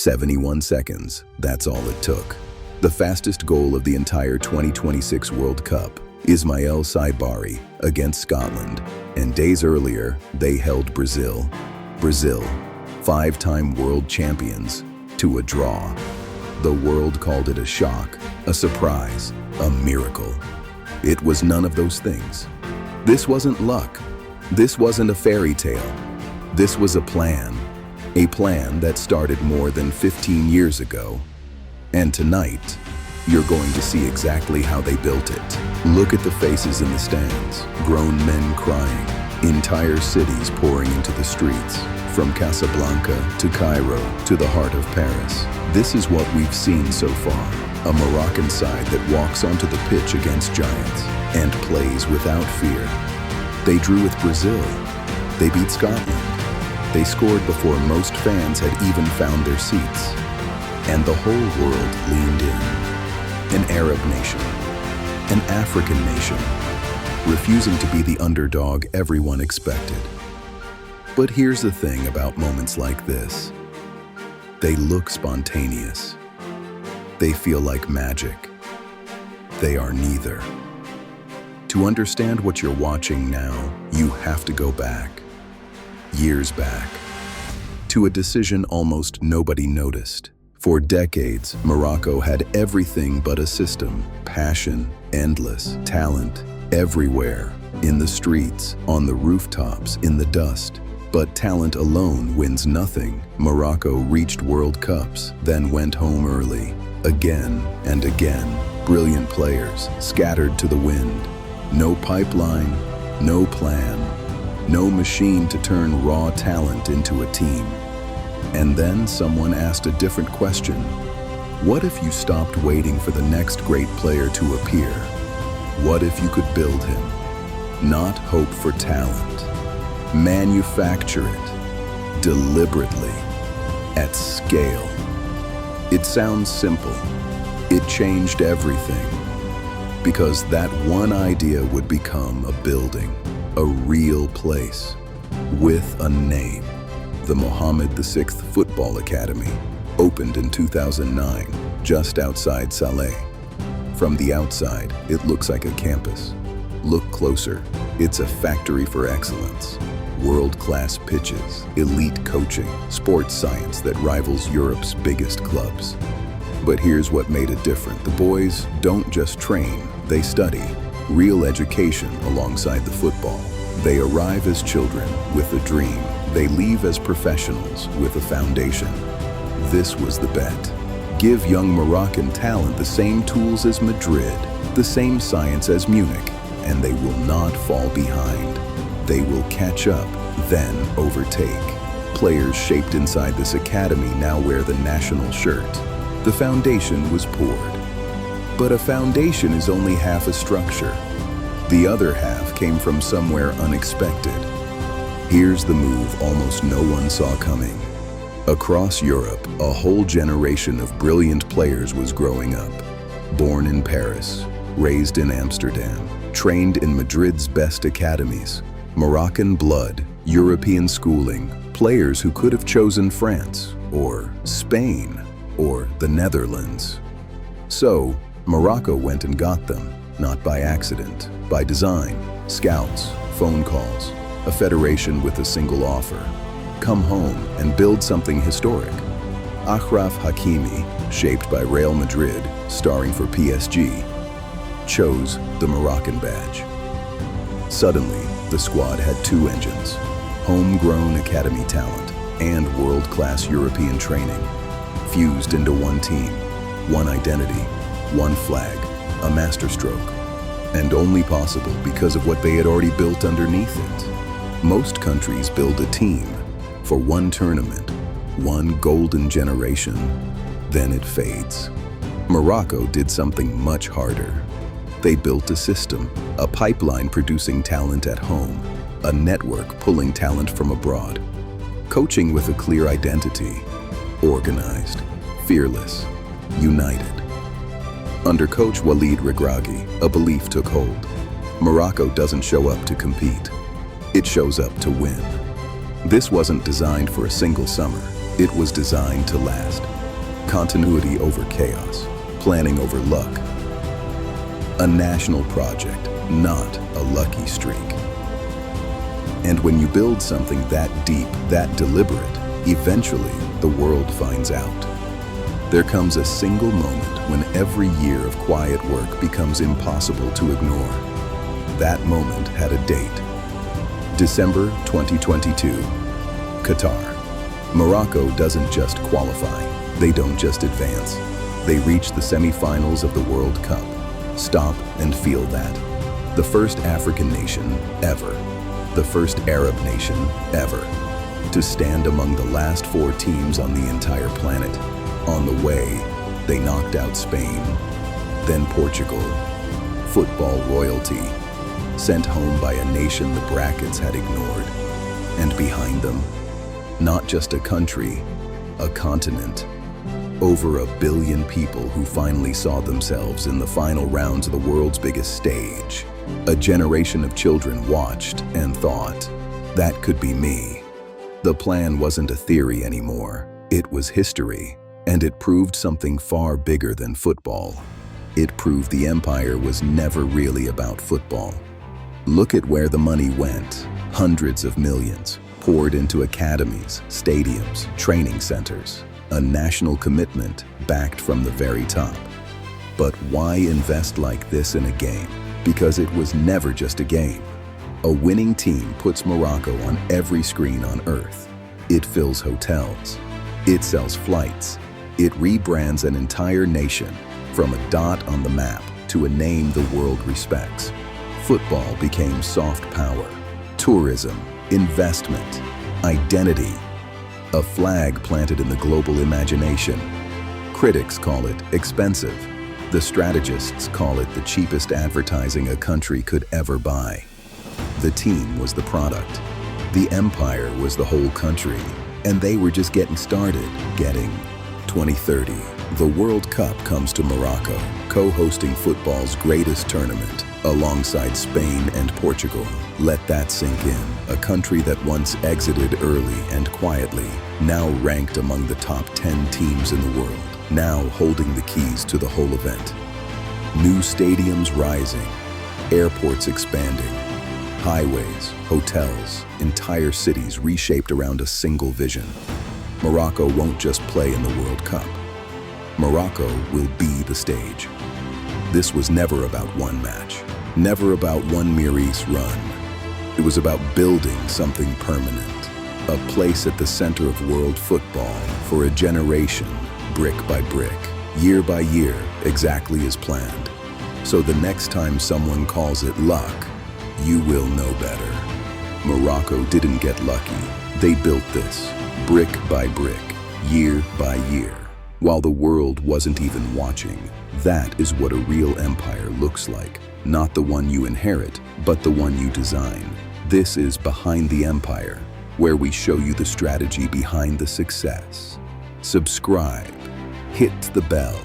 71 seconds, that's all it took. The fastest goal of the entire 2026 World Cup, Ismail Saibari against Scotland, and days earlier, they held Brazil, five-time world champions, to a draw. The world called it a shock, a surprise, a miracle. It was none of those things. This wasn't luck. This wasn't a fairy tale. This was a plan that started more than 15 years ago. And tonight, you're going to see exactly how they built it. Look at the faces in the stands, grown men crying, entire cities pouring into the streets, from Casablanca to Cairo to the heart of Paris. This is what we've seen so far, a Moroccan side that walks onto the pitch against giants and plays without fear. They drew with Brazil. They beat Scotland. They scored before most fans had even found their seats. And the whole world leaned in. An Arab nation, an African nation, refusing to be the underdog everyone expected. But here's the thing about moments like this. They look spontaneous. They feel like magic. They are neither. To understand what you're watching now, you have to go back, years back, to a decision almost nobody noticed. For decades, Morocco had everything but a system, passion, endless, talent, everywhere, in the streets, on the rooftops, in the dust. But talent alone wins nothing. Morocco reached World Cups, then went home early, again and again. Brilliant players scattered to the wind. No pipeline, no plan, no machine to turn raw talent into a team. And then someone asked a different question. What if you stopped waiting for the next great player to appear? What if you could build him? Not hope for talent. Manufacture it, deliberately, at scale. It sounds simple. It changed everything. Because that one idea would become a building, a real place, with a name. The Mohammed VI Football Academy opened in 2009, just outside Saleh. From the outside, it looks like a campus. Look closer, it's a factory for excellence. World-class pitches, elite coaching, sports science that rivals Europe's biggest clubs. But here's what made it different. The boys don't just train, they study. Real education alongside the football. They arrive as children with a dream. They leave as professionals with a foundation. This was the bet. Give young Moroccan talent the same tools as Madrid, the same science as Munich, and they will not fall behind. They will catch up, then overtake. Players shaped inside this academy now wear the national shirt. The foundation was poured. But a foundation is only half a structure. The other half came from somewhere unexpected. Here's the move almost no one saw coming. Across Europe, a whole generation of brilliant players was growing up. Born in Paris, raised in Amsterdam, trained in Madrid's best academies. Moroccan blood, European schooling, players who could have chosen France, or Spain, or the Netherlands. So, Morocco went and got them, not by accident, by design, scouts, phone calls, a federation with a single offer. Come home and build something historic. Achraf Hakimi, shaped by Real Madrid, starring for PSG, chose the Moroccan badge. Suddenly, the squad had two engines, homegrown academy talent and world-class European training, fused into one team, one identity, one flag, a masterstroke, and only possible because of what they had already built underneath it. Most countries build a team for one tournament, one golden generation, then it fades. Morocco did something much harder. They built a system, a pipeline producing talent at home, a network pulling talent from abroad, coaching with a clear identity, organized, fearless, united. Under coach Walid Regragui, a belief took hold. Morocco doesn't show up to compete. It shows up to win. This wasn't designed for a single summer. It was designed to last. Continuity over chaos, planning over luck. A national project, not a lucky streak. And when you build something that deep, that deliberate, eventually the world finds out. There comes a single moment when every year of quiet work becomes impossible to ignore. That moment had a date. December 2022, Qatar. Morocco doesn't just qualify, they don't just advance. They reach the semifinals of the World Cup. Stop and feel that. The first African nation ever, the first Arab nation ever, to stand among the last 4 teams on the entire planet. On the way, they knocked out Spain, then Portugal. Football royalty, sent home by a nation the brackets had ignored. And behind them, not just a country, a continent. Over 1 billion people who finally saw themselves in the final rounds of the world's biggest stage. A generation of children watched and thought, that could be me. The plan wasn't a theory anymore. It was history, and it proved something far bigger than football. It proved the empire was never really about football. Look at where the money went. Hundreds of millions poured into academies, stadiums, training centers. A national commitment backed from the very top. But why invest like this in a game? Because it was never just a game. A winning team puts Morocco on every screen on Earth. It fills hotels. It sells flights. It rebrands an entire nation, from a dot on the map to a name the world respects. Football became soft power, tourism, investment, identity. A flag planted in the global imagination. Critics call it expensive. The strategists call it the cheapest advertising a country could ever buy. The team was the product. The empire was the whole country. And they were just getting started. 2030. The World Cup comes to Morocco, co-hosting football's greatest tournament, alongside Spain and Portugal. Let that sink in. A country that once exited early and quietly, now ranked among the top 10 teams in the world, now holding the keys to the whole event. New stadiums rising, airports expanding, highways, hotels, entire cities reshaped around a single vision. Morocco won't just play in the World Cup. Morocco will be the stage. This was never about one match, never about one Meiri's run. It was about building something permanent, a place at the center of world football for a generation, brick by brick, year by year, exactly as planned. So the next time someone calls it luck, you will know better. Morocco didn't get lucky. They built this, brick by brick, year by year, while the world wasn't even watching. That is what a real empire looks like. Not the one you inherit, but the one you design. This is Behind the Empire, where we show you the strategy behind the success. Subscribe, hit the bell,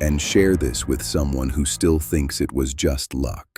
and share this with someone who still thinks it was just luck.